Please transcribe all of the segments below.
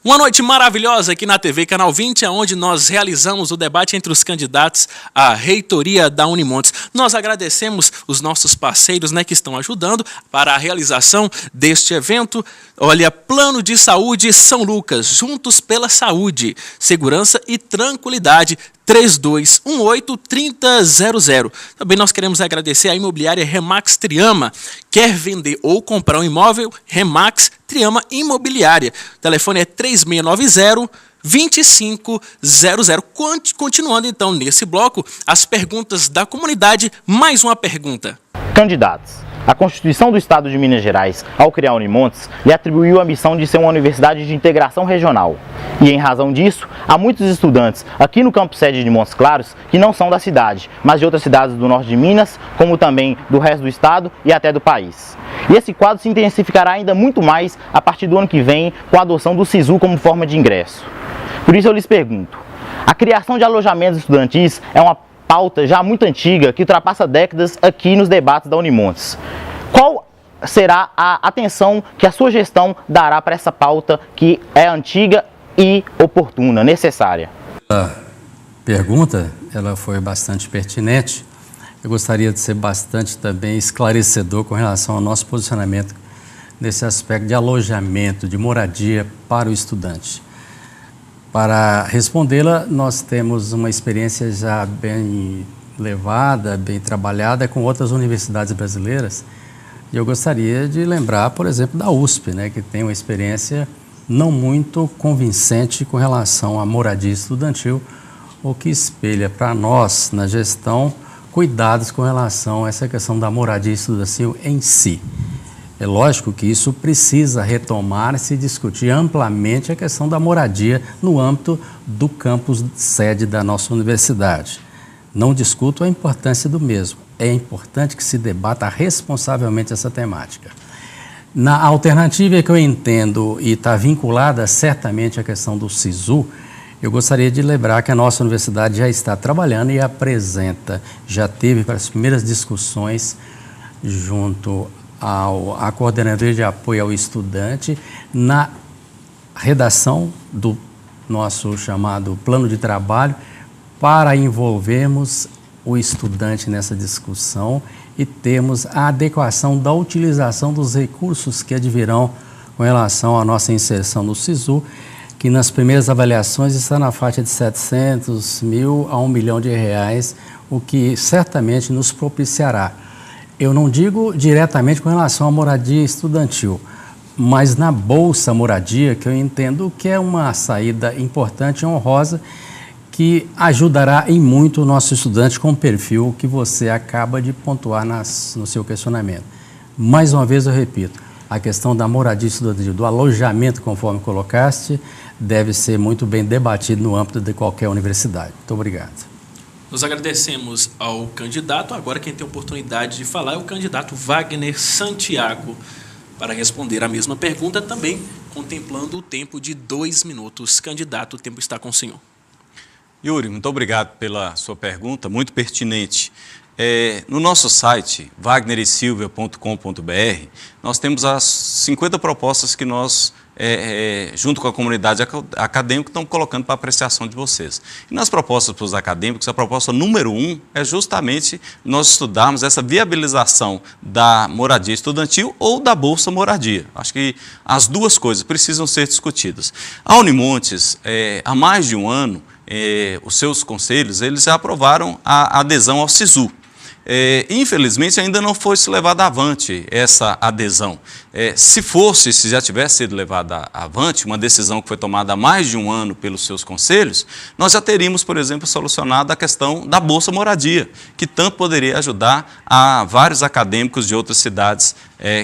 Uma noite maravilhosa aqui na TV Canal 20, onde nós realizamos o debate entre os candidatos à reitoria da Unimontes. Nós agradecemos os nossos parceiros, que estão ajudando para a realização deste evento. Olha, Plano de Saúde São Lucas, juntos pela saúde, segurança e tranquilidade. 3218-3000. Também nós queremos agradecer à imobiliária Remax Triama. Quer vender ou comprar um imóvel? Remax Triama Imobiliária. O telefone é 3690-2500. Continuando então nesse bloco, as perguntas da comunidade. Mais uma pergunta. Candidatos. A Constituição do Estado de Minas Gerais, ao criar a Unimontes, lhe atribuiu a missão de ser uma universidade de integração regional. E, em razão disso, há muitos estudantes aqui no campus sede de Montes Claros que não são da cidade, mas de outras cidades do norte de Minas, como também do resto do estado e até do país. E esse quadro se intensificará ainda muito mais a partir do ano que vem, com a adoção do SISU como forma de ingresso. Por isso eu lhes pergunto, a criação de alojamentos estudantis é uma pauta já muito antiga, que ultrapassa décadas aqui nos debates da Unimontes. Qual será a atenção que a sua gestão dará para essa pauta que é antiga e oportuna, necessária? A pergunta, ela foi bastante pertinente. Eu gostaria de ser bastante também esclarecedor com relação ao nosso posicionamento nesse aspecto de alojamento, de moradia para o estudante. Para respondê-la, nós temos uma experiência já bem levada, bem trabalhada com outras universidades brasileiras. E eu gostaria de lembrar, por exemplo, da USP, que tem uma experiência não muito convincente com relação à moradia estudantil, o que espelha para nós, na gestão, cuidados com relação a essa questão da moradia estudantil em si. É lógico que isso precisa retomar e se discutir amplamente a questão da moradia no âmbito do campus sede da nossa universidade. Não discuto a importância do mesmo. É importante que se debata responsavelmente essa temática. Na alternativa que eu entendo e está vinculada certamente à questão do SISU, eu gostaria de lembrar que a nossa universidade já está trabalhando e apresenta, já teve as primeiras discussões junto à Coordenadoria de Apoio ao Estudante, na redação do nosso chamado plano de trabalho, para envolvermos o estudante nessa discussão e termos a adequação da utilização dos recursos que advirão com relação à nossa inserção no SISU, que nas primeiras avaliações está na faixa de 700 mil a R$1 milhão, o que certamente nos propiciará. Eu não digo diretamente com relação à moradia estudantil, mas na Bolsa Moradia, que eu entendo que é uma saída importante e honrosa, que ajudará em muito o nosso estudante com o perfil que você acaba de pontuar no seu questionamento. Mais uma vez eu repito, a questão da moradia estudantil, do alojamento, conforme colocaste, deve ser muito bem debatido no âmbito de qualquer universidade. Muito obrigado. Nós agradecemos ao candidato. Agora quem tem a oportunidade de falar é o candidato Wagner Santiago, para responder a mesma pergunta, também contemplando o tempo de 2 minutos. Candidato, o tempo está com o senhor. Yuri, muito obrigado pela sua pergunta, muito pertinente. No nosso site, wagneresilva.com.br, nós temos as 50 propostas que nós, junto com a comunidade acadêmica, estamos colocando para apreciação de vocês. E nas propostas para os acadêmicos, a proposta número 1 é justamente nós estudarmos essa viabilização da moradia estudantil ou da Bolsa Moradia. Acho que as duas coisas precisam ser discutidas. A Unimontes, há mais de um ano, os seus conselhos, eles já aprovaram a adesão ao SISU. Infelizmente, ainda não foi levada avante essa adesão. Se já tivesse sido levada avante, uma decisão que foi tomada há mais de um ano pelos seus conselhos, nós já teríamos, por exemplo, solucionado a questão da Bolsa Moradia, que tanto poderia ajudar a vários acadêmicos de outras cidades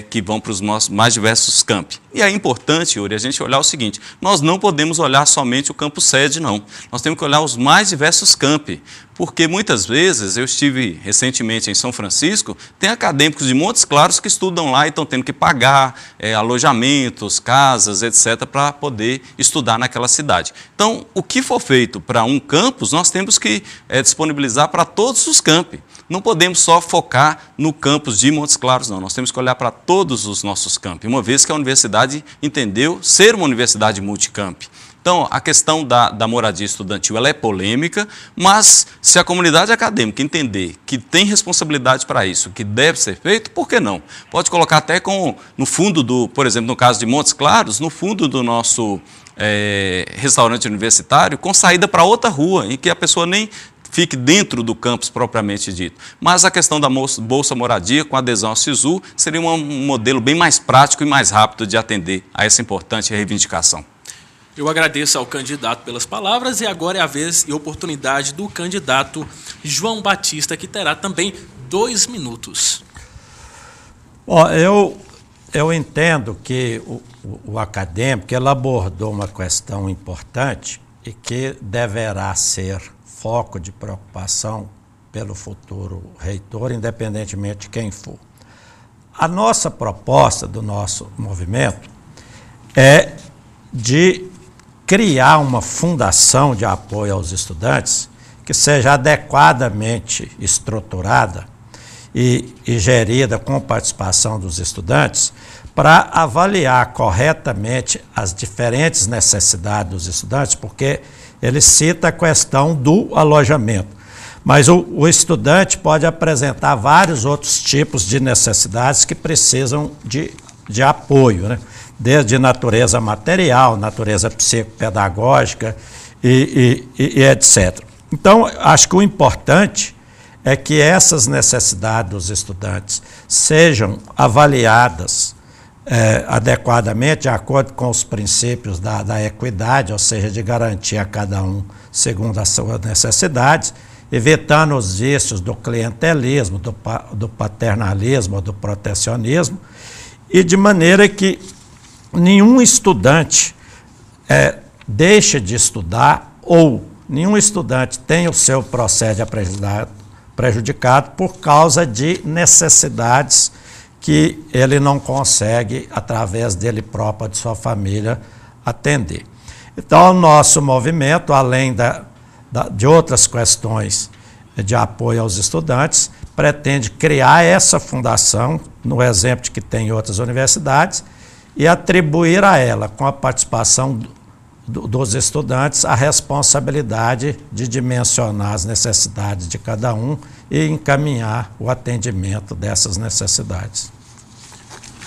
que vão para os mais diversos campi. E é importante, Yuri, a gente olhar o seguinte, nós não podemos olhar somente o campus sede, não. Nós temos que olhar os mais diversos campi, porque muitas vezes, eu estive recentemente em São Francisco, tem acadêmicos de Montes Claros que estudam lá e estão tendo que pagar alojamentos, casas, etc., para poder estudar naquela cidade. Então, o que for feito para um campus, nós temos que disponibilizar para todos os campi. não podemos só focar no campus de Montes Claros, não. Nós temos que olhar para todos os nossos campi, uma vez que a universidade entendeu ser uma universidade multicamp. Então, a questão da moradia estudantil ela é polêmica, mas se a comunidade acadêmica entender que tem responsabilidade para isso, que deve ser feito, por que não? Pode colocar até no fundo por exemplo, no caso de Montes Claros, no fundo do nosso restaurante universitário, com saída para outra rua, em que a pessoa nem fique dentro do campus propriamente dito. Mas a questão da Bolsa Moradia, com adesão ao SISU, seria um modelo bem mais prático e mais rápido de atender a essa importante reivindicação. Eu agradeço ao candidato pelas palavras e agora é a vez e oportunidade do candidato João Batista, que terá também 2 minutos. Bom, eu entendo que o acadêmico ele abordou uma questão importante e que deverá ser foco de preocupação pelo futuro reitor, independentemente de quem for. A nossa proposta do nosso movimento é de criar uma fundação de apoio aos estudantes que seja adequadamente estruturada e gerida com participação dos estudantes para avaliar corretamente as diferentes necessidades dos estudantes, porque ele cita a questão do alojamento. Mas o estudante pode apresentar vários outros tipos de necessidades que precisam de apoio, né? Desde natureza material, natureza psicopedagógica e etc. Então, acho que o importante é que essas necessidades dos estudantes sejam avaliadas adequadamente, de acordo com os princípios da equidade, ou seja, de garantir a cada um segundo as suas necessidades, evitando os vícios do clientelismo, do paternalismo, do protecionismo, e de maneira que nenhum estudante deixe de estudar ou nenhum estudante tenha o seu processo prejudicado por causa de necessidades que ele não consegue, através dele próprio, de sua família, atender. Então, o nosso movimento, além de outras questões de apoio aos estudantes, pretende criar essa fundação, no exemplo de que tem em outras universidades, e atribuir a ela, com a participação dos estudantes, a responsabilidade de dimensionar as necessidades de cada um e encaminhar o atendimento dessas necessidades.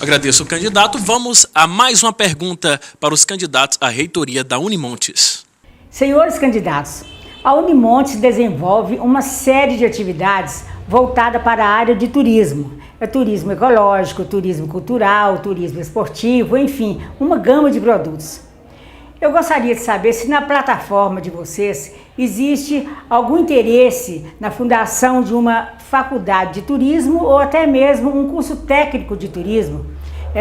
Agradeço o candidato. Vamos a mais uma pergunta para os candidatos à reitoria da Unimontes. Senhores candidatos, a Unimontes desenvolve uma série de atividades voltada para a área de turismo. É turismo ecológico, turismo cultural, turismo esportivo, enfim, uma gama de produtos. Eu gostaria de saber se na plataforma de vocês existe algum interesse na fundação de uma faculdade de turismo ou até mesmo um curso técnico de turismo.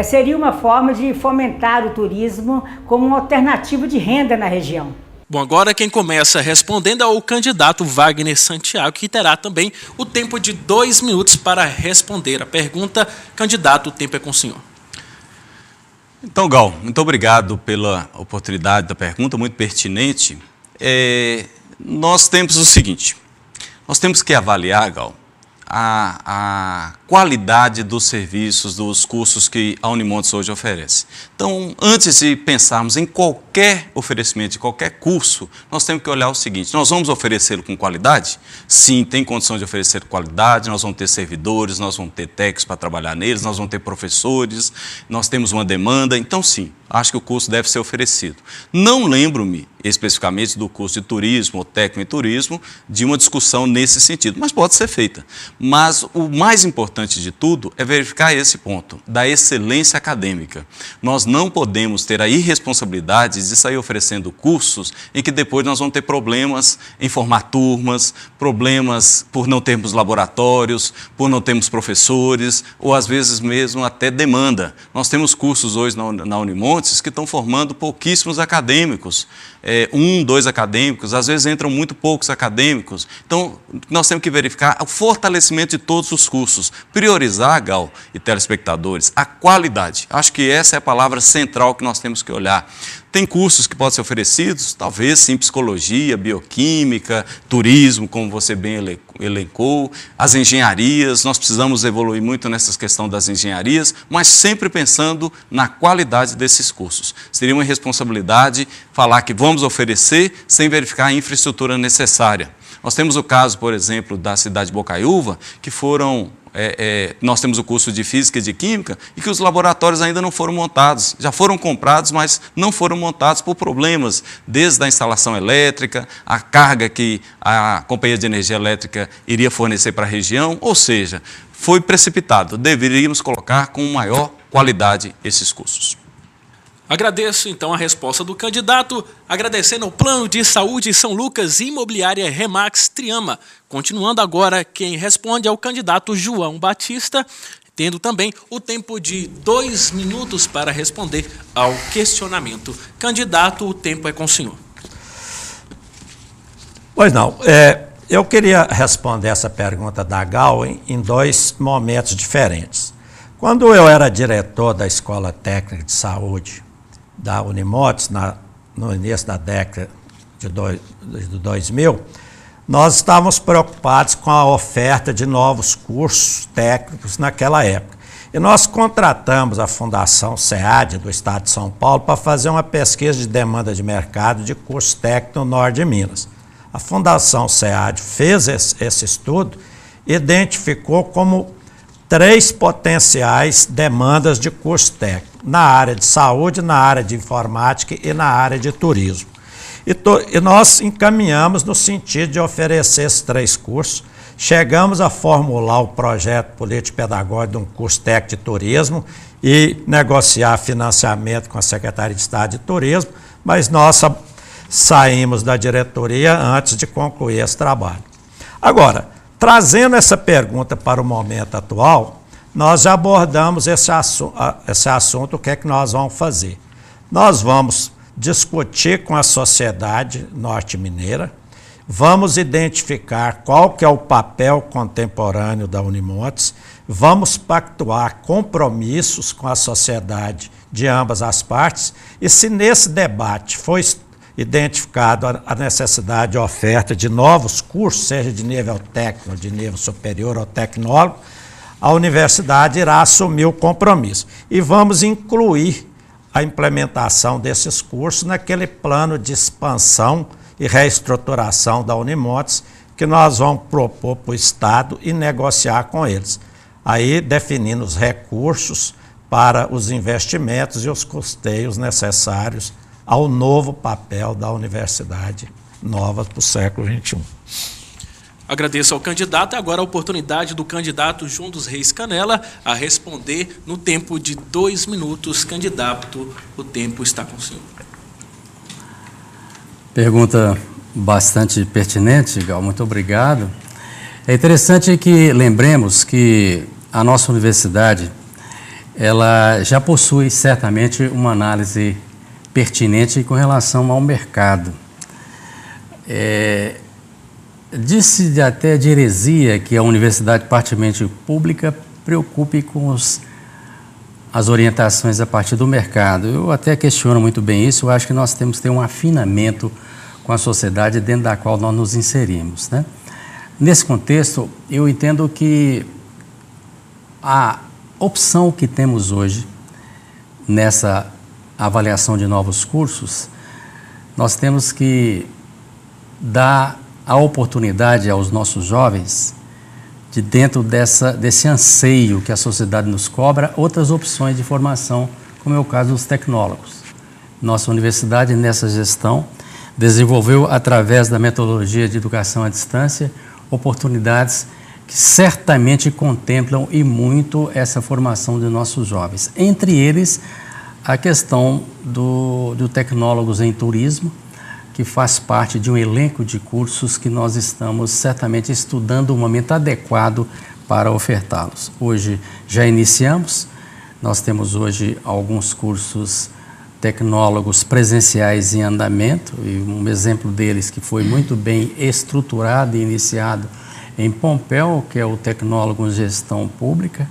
Seria uma forma de fomentar o turismo como uma alternativa de renda na região. Bom, agora quem começa respondendo é o candidato Wagner Santiago, que terá também o tempo de 2 minutos para responder a pergunta. Candidato, o tempo é com o senhor. Então, Gal, muito obrigado pela oportunidade da pergunta, muito pertinente. Nós temos o seguinte, nós temos que avaliar, Gal, a qualidade dos serviços, dos cursos que a Unimontes hoje oferece. Então, antes de pensarmos em qualquer oferecimento de qualquer curso, nós temos que olhar o seguinte, nós vamos oferecê-lo com qualidade? Sim, tem condição de oferecer qualidade, nós vamos ter servidores, nós vamos ter técnicos para trabalhar neles, nós vamos ter professores, nós temos uma demanda, então sim, acho que o curso deve ser oferecido. Não lembro-me especificamente do curso de turismo ou técnico em turismo, de uma discussão nesse sentido, mas pode ser feita. Mas o mais importante de tudo é verificar esse ponto, da excelência acadêmica. Nós não podemos ter a irresponsabilidade de sair oferecendo cursos em que depois nós vamos ter problemas em formar turmas, problemas por não termos laboratórios, por não termos professores, ou às vezes mesmo até demanda. Nós temos cursos hoje na Unimontes que estão formando pouquíssimos acadêmicos, 1, 2 acadêmicos, às vezes entram muito poucos acadêmicos. Então, nós temos que verificar o fortalecimento de todos os cursos, Priorizar, Gal e telespectadores, a qualidade. Acho que essa é a palavra central que nós temos que olhar. Tem cursos que podem ser oferecidos, talvez sim, psicologia, bioquímica, turismo, como você bem elencou, as engenharias. Nós precisamos evoluir muito nessa questão das engenharias, mas sempre pensando na qualidade desses cursos. Seria uma irresponsabilidade falar que vamos oferecer sem verificar a infraestrutura necessária. Nós temos o caso, por exemplo, da cidade de Bocaiúva, que nós temos o curso de Física e de Química e que os laboratórios ainda não foram montados. Já foram comprados, mas não foram montados por problemas, desde a instalação elétrica, a carga que a Companhia de Energia Elétrica iria fornecer para a região, ou seja, foi precipitado. Deveríamos colocar com maior qualidade esses cursos. Agradeço, então, a resposta do candidato, agradecendo ao Plano de Saúde São Lucas e Imobiliária Remax Triama. Continuando agora, quem responde é o candidato João Batista, tendo também o tempo de 2 minutos para responder ao questionamento. Candidato, o tempo é com o senhor. Pois não, eu queria responder essa pergunta da Gal em 2 momentos diferentes. Quando eu era diretor da Escola Técnica de Saúde da Unimontes, no início da década de 2000, nós estávamos preocupados com a oferta de novos cursos técnicos naquela época. E nós contratamos a Fundação SEAD do Estado de São Paulo para fazer uma pesquisa de demanda de mercado de cursos técnicos no norte de Minas. A Fundação SEAD fez esse estudo e identificou como 3 potenciais demandas de curso técnico, na área de saúde, na área de informática e na área de turismo. E nós encaminhamos no sentido de oferecer esses 3 cursos. Chegamos a formular o projeto político-pedagógico de um curso técnico de turismo e negociar financiamento com a Secretaria de Estado de Turismo, mas nós saímos da diretoria antes de concluir esse trabalho. Agora, trazendo essa pergunta para o momento atual, nós já abordamos esse assunto, o que é que nós vamos fazer? Nós vamos discutir com a sociedade norte-mineira, vamos identificar qual que é o papel contemporâneo da Unimontes, vamos pactuar compromissos com a sociedade de ambas as partes e se nesse debate for identificado a necessidade de oferta de novos cursos, seja de nível técnico, de nível superior ou tecnólogo, a universidade irá assumir o compromisso. E vamos incluir a implementação desses cursos naquele plano de expansão e reestruturação da Unimontes que nós vamos propor para o Estado e negociar com eles. Aí definindo os recursos para os investimentos e os custeios necessários ao novo papel da universidade nova para o século XXI. Agradeço ao candidato. Agora a oportunidade do candidato João dos Reis Canela a responder no tempo de 2 minutos. Candidato, o tempo está com o senhor. Pergunta bastante pertinente, Gal, muito obrigado. É interessante que lembremos que a nossa universidade, ela já possui certamente uma análise pertinente com relação ao mercado. Disse até de heresia que a universidade particularmente pública preocupe com as orientações a partir do mercado. Eu até questiono muito bem isso, eu acho que nós temos que ter um afinamento com a sociedade dentro da qual nós nos inserimos, né? Nesse contexto, eu entendo que a opção que temos hoje nessa avaliação de novos cursos, nós temos que dar a oportunidade aos nossos jovens de dentro desse anseio que a sociedade nos cobra, outras opções de formação, como é o caso dos tecnólogos. Nossa universidade, nessa gestão, desenvolveu, através da metodologia de educação à distância, oportunidades que certamente contemplam e muito essa formação de nossos jovens. Entre eles, a questão do tecnólogos em turismo, que faz parte de um elenco de cursos que nós estamos certamente estudando o momento adequado para ofertá-los. Hoje já iniciamos, nós temos hoje alguns cursos tecnólogos presenciais em andamento, e um exemplo deles que foi muito bem estruturado e iniciado em Pompéu, que é o tecnólogo em gestão pública,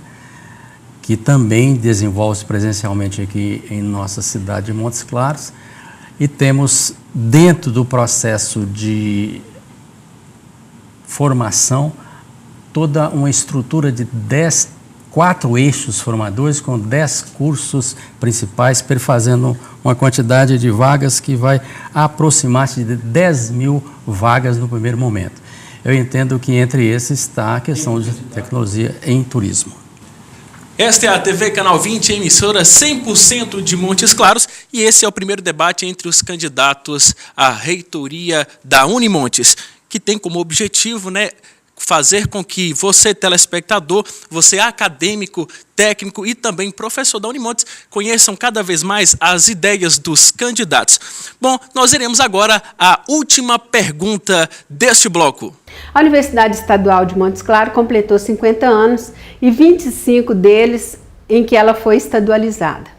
que também desenvolve presencialmente aqui em nossa cidade de Montes Claros. E temos, dentro do processo de formação, toda uma estrutura de 4 eixos formadores com 10 cursos principais, perfazendo uma quantidade de vagas que vai aproximar-se de 10 mil vagas no primeiro momento. Eu entendo que entre esses está a questão de tecnologia em turismo. Esta é a TV Canal 20, emissora 100% de Montes Claros, e esse é o primeiro debate entre os candidatos à reitoria da Unimontes, que tem como objetivo, fazer com que você, telespectador, você acadêmico, técnico e também professor da Unimontes, conheçam cada vez mais as ideias dos candidatos. Bom, nós iremos agora à última pergunta deste bloco. A Universidade Estadual de Montes Claros completou 50 anos e 25 deles em que ela foi estadualizada.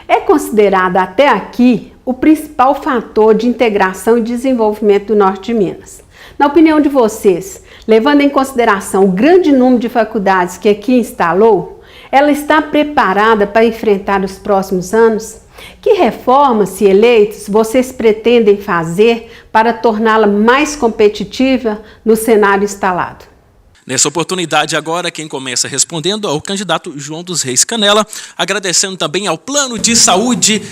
É considerada até aqui o principal fator de integração e desenvolvimento do norte de Minas. Na opinião de vocês, levando em consideração o grande número de faculdades que aqui instalou, ela está preparada para enfrentar os próximos anos? Que reformas, se eleitos, vocês pretendem fazer para torná-la mais competitiva no cenário instalado? Nessa oportunidade agora, quem começa respondendo é o candidato João dos Reis Canela, agradecendo também ao Plano de Saúde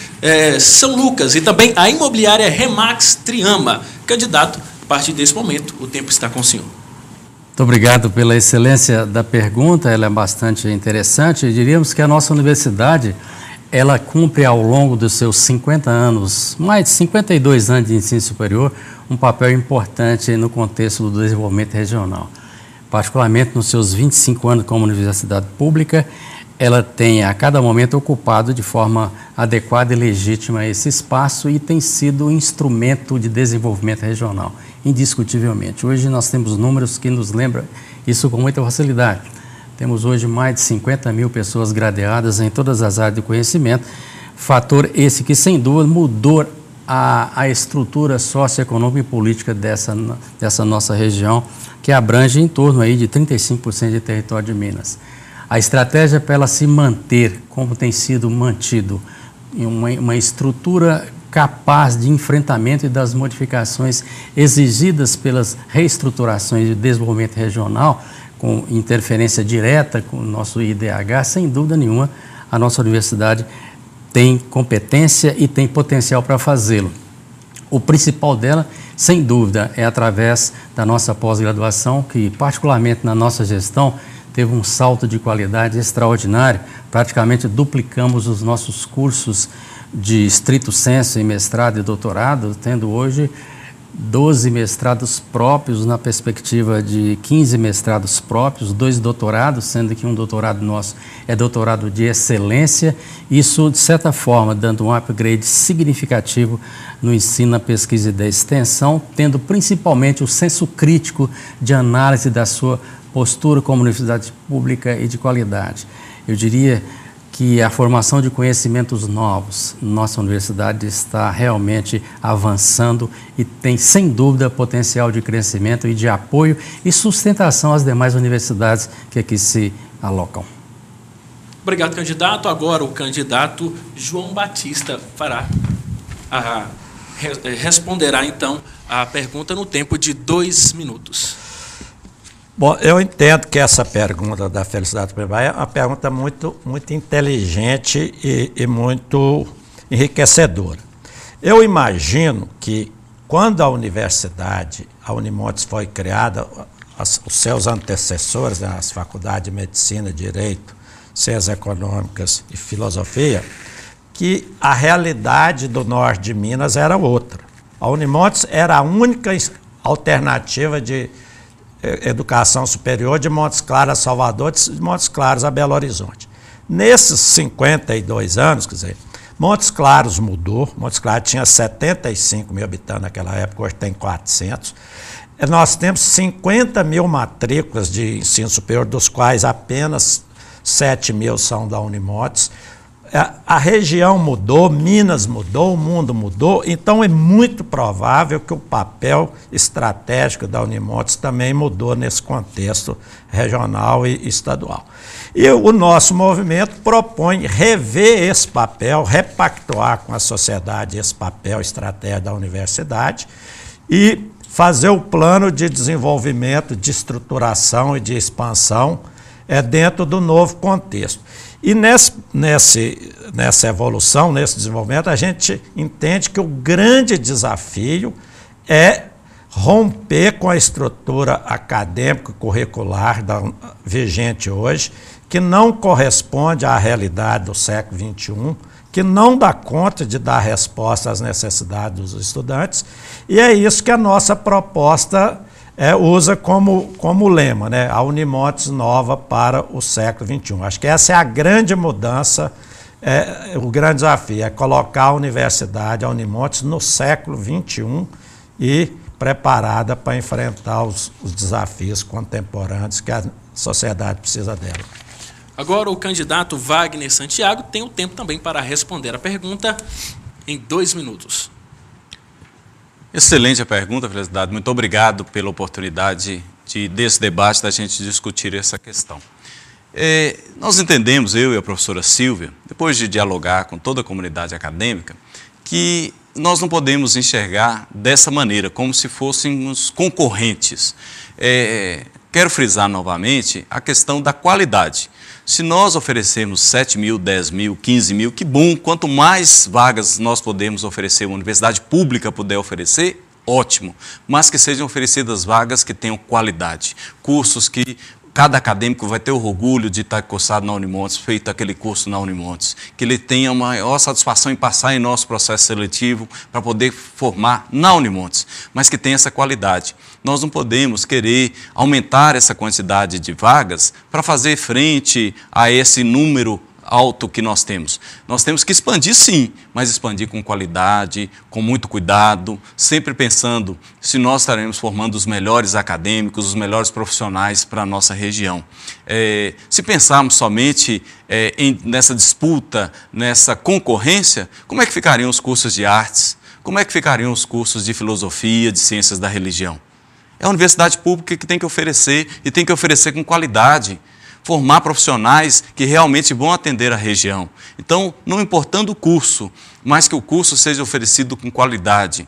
São Lucas e também à imobiliária Remax Triama. Candidato, a partir desse momento, o tempo está com o senhor. Muito obrigado pela excelência da pergunta, ela é bastante interessante. Diríamos que a nossa universidade, ela cumpre ao longo dos seus 50 anos, mais de 52 anos de ensino superior, um papel importante no contexto do desenvolvimento regional. Particularmente nos seus 25 anos como universidade pública, ela tem a cada momento ocupado de forma adequada e legítima esse espaço e tem sido um instrumento de desenvolvimento regional, indiscutivelmente. Hoje nós temos números que nos lembram isso com muita facilidade. Temos hoje mais de 50 mil pessoas graduadas em todas as áreas de conhecimento, fator esse que sem dúvida mudou a estrutura socioeconômica e política dessa nossa região, que abrange em torno aí de 35% de território de Minas. A estratégia para ela se manter, como tem sido mantido, em uma estrutura capaz de enfrentamento e das modificações exigidas pelas reestruturações de desenvolvimento regional, com interferência direta com o nosso IDH, sem dúvida nenhuma, a nossa universidade tem competência e tem potencial para fazê-lo. O principal dela, sem dúvida, é através da nossa pós-graduação, que particularmente na nossa gestão teve um salto de qualidade extraordinário. Praticamente duplicamos os nossos cursos de estrito sensu em mestrado e doutorado, tendo hoje 12 mestrados próprios na perspectiva de 15 mestrados próprios, 2 doutorados, sendo que um doutorado nosso é doutorado de excelência. Isso, de certa forma, dando um upgrade significativo no ensino, na pesquisa e da extensão, tendo principalmente o senso crítico de análise da sua postura como universidade pública e de qualidade. Eu diria que a formação de conhecimentos novos, nossa universidade está realmente avançando e tem, sem dúvida, potencial de crescimento e de apoio e sustentação às demais universidades que aqui se alocam. Obrigado, candidato. Agora o candidato João Batista responderá, então, a pergunta no tempo de 2 minutos. Bom, eu entendo que essa pergunta da Felicidade Primária é uma pergunta muito inteligente e muito enriquecedora. Eu imagino que quando a universidade, a Unimontes, foi criada, os seus antecessores, as faculdades de Medicina, Direito, Ciências Econômicas e Filosofia, que a realidade do norte de Minas era outra. A Unimontes era a única alternativa de educação superior de Montes Claros a Salvador, de Montes Claros a Belo Horizonte. Nesses 52 anos, quer dizer, Montes Claros mudou. Montes Claros tinha 75 mil habitantes naquela época, hoje tem 400. Nós temos 50 mil matrículas de ensino superior, dos quais apenas 7 mil são da Unimontes. a região mudou, Minas mudou, o mundo mudou, então é muito provável que o papel estratégico da Unimontes também mudou nesse contexto regional e estadual. E o nosso movimento propõe rever esse papel, repactuar com a sociedade esse papel estratégico da universidade e fazer o plano de desenvolvimento, de estruturação e de expansão dentro do novo contexto. E nessa evolução, nesse desenvolvimento, a gente entende que o grande desafio é romper com a estrutura acadêmica curricular vigente hoje, que não corresponde à realidade do século XXI, que não dá conta de dar resposta às necessidades dos estudantes, e é isso que a nossa proposta usa como lema, né? A Unimontes nova para o século XXI. Acho que essa é a grande mudança, o grande desafio, é colocar a universidade, a Unimontes, no século XXI e preparada para enfrentar os desafios contemporâneos que a sociedade precisa dela. Agora o candidato Wagner Santiago tem o tempo também para responder a pergunta em 2 minutos. Excelente a pergunta, Felicidade. Muito obrigado pela oportunidade desse debate, da gente discutir essa questão. Nós entendemos, eu e a professora Silvia, depois de dialogar com toda a comunidade acadêmica, que nós não podemos enxergar dessa maneira, como se fôssemos concorrentes. Quero frisar novamente a questão da qualidade. Se nós oferecermos 7 mil, 10 mil, 15 mil, que bom, quanto mais vagas nós podemos oferecer, uma universidade pública puder oferecer, ótimo, mas que sejam oferecidas vagas que tenham qualidade, cursos que cada acadêmico vai ter o orgulho de estar cursado na Unimontes, feito aquele curso na Unimontes, que ele tenha uma maior satisfação em passar em nosso processo seletivo para poder formar na Unimontes, mas que tenha essa qualidade. Nós não podemos querer aumentar essa quantidade de vagas para fazer frente a esse número alto que nós temos. Nós temos que expandir sim, mas expandir com qualidade, com muito cuidado, sempre pensando se nós estaremos formando os melhores acadêmicos, os melhores profissionais para a nossa região. Se pensarmos somente nessa disputa, nessa concorrência, como é que ficariam os cursos de artes? Como é que ficariam os cursos de filosofia, de ciências da religião? É a universidade pública que tem que oferecer e tem que oferecer com qualidade. Formar profissionais que realmente vão atender a região. Então, não importando o curso, mas que o curso seja oferecido com qualidade.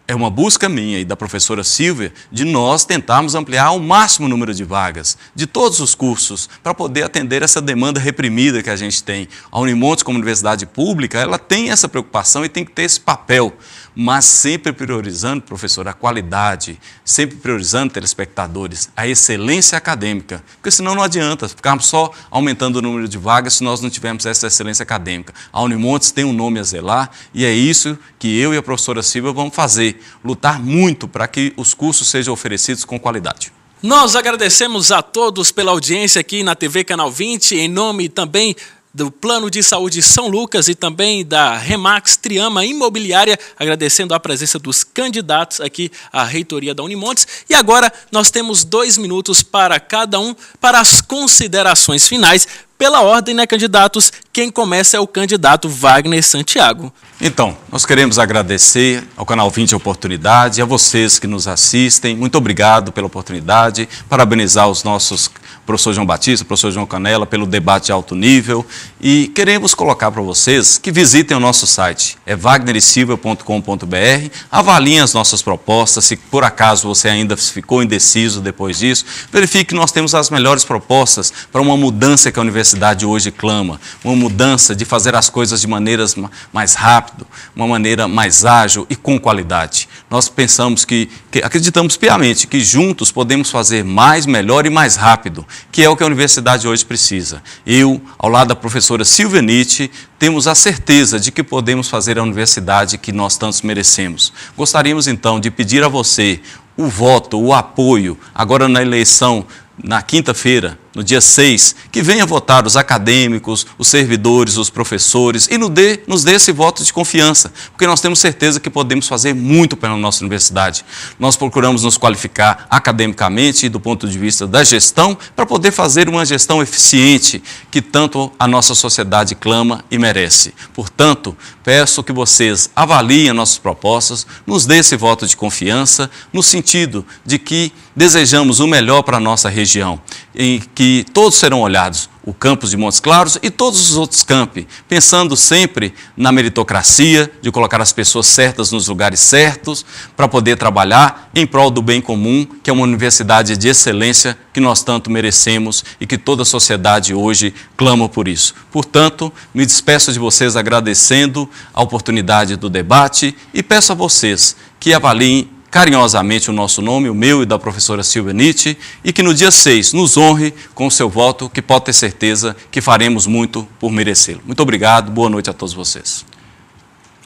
É uma busca minha e da professora Silvia de nós tentarmos ampliar ao máximo o número de vagas de todos os cursos para poder atender essa demanda reprimida que a gente tem. A Unimontes, como universidade pública, ela tem essa preocupação e tem que ter esse papel, mas sempre priorizando, professor, a qualidade, sempre priorizando telespectadores, a excelência acadêmica, porque senão não adianta ficarmos só aumentando o número de vagas se nós não tivermos essa excelência acadêmica. A Unimontes tem um nome a zelar e é isso que eu e a professora Silvia vamos fazer, lutar muito para que os cursos sejam oferecidos com qualidade. Nós agradecemos a todos pela audiência aqui na TV Canal 20, em nome também do Plano de Saúde São Lucas e também da Remax Triama Imobiliária, agradecendo a presença dos candidatos aqui à reitoria da Unimontes. E agora nós temos 2 minutos para cada um para as considerações finais. Pela ordem, né, candidatos? Quem começa é o candidato Wagner Santiago. Então, nós queremos agradecer ao Canal 20 a oportunidade, a vocês que nos assistem. Muito obrigado pela oportunidade, parabenizar os nossos professor João Batista, professor João Canela, pelo debate de alto nível. E queremos colocar para vocês que visitem o nosso site, wagneresilva.com.br, avaliem as nossas propostas, se por acaso você ainda ficou indeciso depois disso, verifique que nós temos as melhores propostas para uma mudança que a universidade hoje clama, uma mudança de fazer as coisas de maneiras mais rápido, uma maneira mais ágil e com qualidade. Nós pensamos que acreditamos piamente que juntos podemos fazer mais, melhor e mais rápido, que é o que a universidade hoje precisa. Eu, ao lado da professora Silvia Nietzsche, temos a certeza de que podemos fazer a universidade que nós tantos merecemos. Gostaríamos então de pedir a você o voto, o apoio, agora na eleição, na quinta-feira, no dia 6, que venha votar os acadêmicos, os servidores, os professores e nos dê esse voto de confiança, porque nós temos certeza que podemos fazer muito pela nossa universidade. Nós procuramos nos qualificar academicamente e do ponto de vista da gestão para poder fazer uma gestão eficiente que tanto a nossa sociedade clama e merece. Portanto, peço que vocês avaliem nossas propostas, nos dê esse voto de confiança, no sentido de que desejamos o melhor para a nossa região, em que todos serão olhados, o campus de Montes Claros e todos os outros campi, pensando sempre na meritocracia, de colocar as pessoas certas nos lugares certos, para poder trabalhar em prol do bem comum, que é uma universidade de excelência que nós tanto merecemos e que toda a sociedade hoje clama por isso. Portanto, me despeço de vocês agradecendo a oportunidade do debate e peço a vocês que avaliem carinhosamente o nosso nome, o meu e da professora Silvia Nietzsche, e que no dia 6 nos honre com o seu voto, que pode ter certeza que faremos muito por merecê-lo. Muito obrigado, boa noite a todos vocês.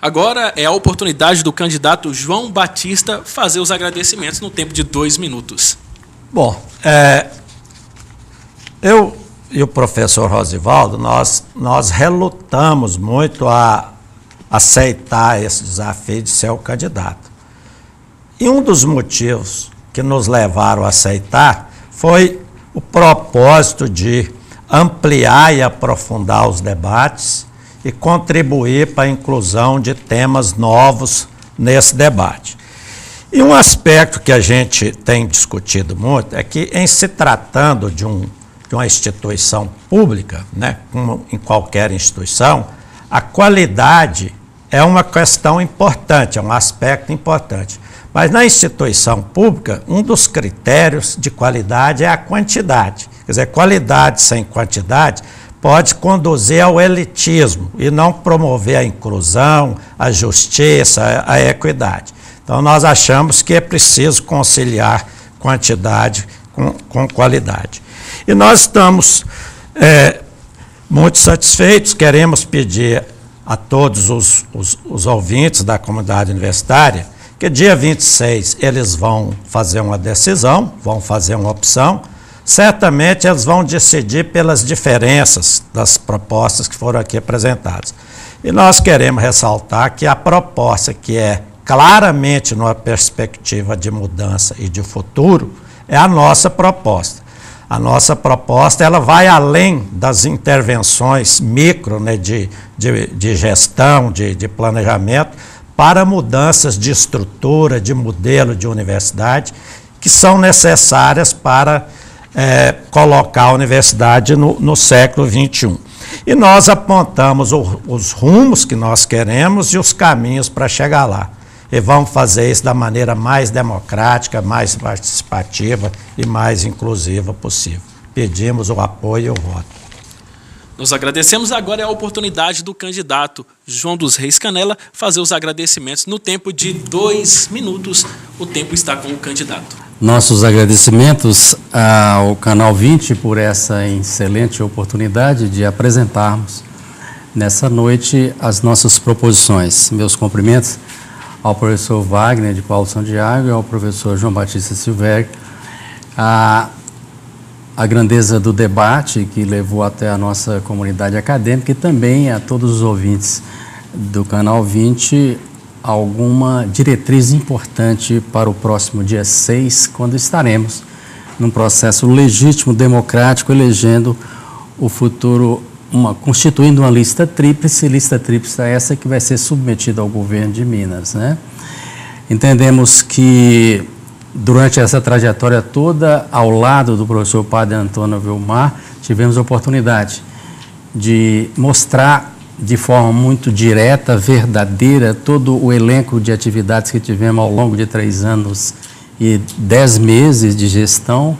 Agora é a oportunidade do candidato João Batista fazer os agradecimentos no tempo de 2 minutos. Bom, eu e o professor Rosivaldo, nós relutamos muito a aceitar esse desafio de ser o candidato. E um dos motivos que nos levaram a aceitar foi o propósito de ampliar e aprofundar os debates e contribuir para a inclusão de temas novos nesse debate. E um aspecto que a gente tem discutido muito é que, em se tratando de uma instituição pública, né, como em qualquer instituição, a qualidade é uma questão importante, é um aspecto importante. Mas na instituição pública, um dos critérios de qualidade é a quantidade. Quer dizer, qualidade sem quantidade pode conduzir ao elitismo e não promover a inclusão, a justiça, a equidade. Então, nós achamos que é preciso conciliar quantidade com qualidade. E nós estamos muito satisfeitos, queremos pedir a todos os ouvintes da comunidade universitária que dia 26 eles vão fazer uma decisão, vão fazer uma opção. Certamente eles vão decidir pelas diferenças das propostas que foram aqui apresentadas. E nós queremos ressaltar que a proposta que é claramente numa perspectiva de mudança e de futuro é a nossa proposta. A nossa proposta ela vai além das intervenções micro, né, de gestão, de planejamento, para mudanças de estrutura, de modelo de universidade, que são necessárias para colocar a universidade no século XXI. E nós apontamos os rumos que nós queremos e os caminhos para chegar lá. E vamos fazer isso da maneira mais democrática, mais participativa e mais inclusiva possível. Pedimos o apoio e o voto. Nós agradecemos. Agora é a oportunidade do candidato João dos Reis Canela fazer os agradecimentos no tempo de 2 minutos. O tempo está com o candidato. Nossos agradecimentos ao Canal 20 por essa excelente oportunidade de apresentarmos nessa noite as nossas proposições. Meus cumprimentos ao professor Wagner de Paulo Santiago e ao professor João Batista Silvério. A grandeza do debate que levou até a nossa comunidade acadêmica e também a todos os ouvintes do Canal 20 alguma diretriz importante para o próximo dia 6, quando estaremos num processo legítimo, democrático, elegendo o futuro, constituindo uma lista tríplice essa que vai ser submetida ao governo de Minas, né? Entendemos que durante essa trajetória toda, ao lado do professor Padre Antônio Vilmar, tivemos a oportunidade de mostrar de forma muito direta, verdadeira, todo o elenco de atividades que tivemos ao longo de 3 anos e 10 meses de gestão,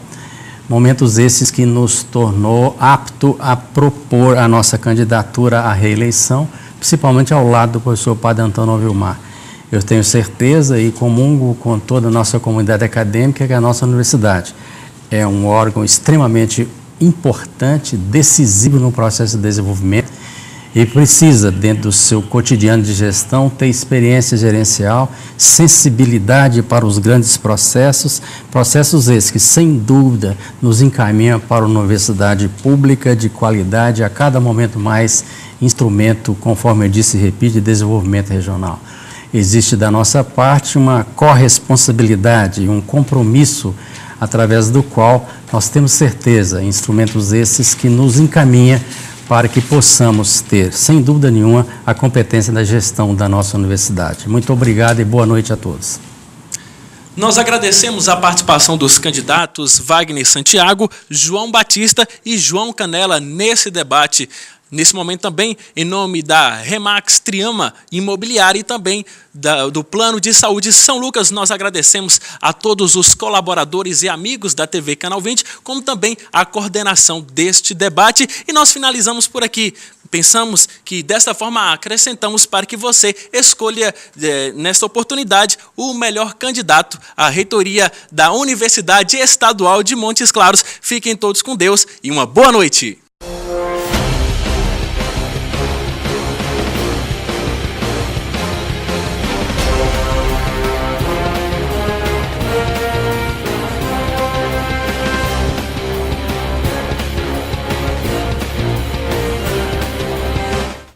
momentos esses que nos tornou apto a propor a nossa candidatura à reeleição, principalmente ao lado do professor Padre Antônio Vilmar. Eu tenho certeza e comungo com toda a nossa comunidade acadêmica que a nossa universidade é um órgão extremamente importante, decisivo no processo de desenvolvimento e precisa, dentro do seu cotidiano de gestão, ter experiência gerencial, sensibilidade para os grandes processos, processos esses que, sem dúvida, nos encaminham para uma universidade pública de qualidade, a cada momento mais instrumento, conforme eu disse e repito, de desenvolvimento regional. Existe da nossa parte uma corresponsabilidade, um compromisso através do qual nós temos certeza, instrumentos esses que nos encaminham para que possamos ter, sem dúvida nenhuma, a competência da gestão da nossa universidade. Muito obrigado e boa noite a todos. Nós agradecemos a participação dos candidatos Wagner Santiago, João Batista e João Canela nesse debate. Nesse momento também, em nome da Remax Triama Imobiliária e também do Plano de Saúde São Lucas, nós agradecemos a todos os colaboradores e amigos da TV Canal 20, como também a coordenação deste debate. E nós finalizamos por aqui. Pensamos que desta forma acrescentamos para que você escolha, nesta oportunidade, o melhor candidato à reitoria da Universidade Estadual de Montes Claros. Fiquem todos com Deus e uma boa noite.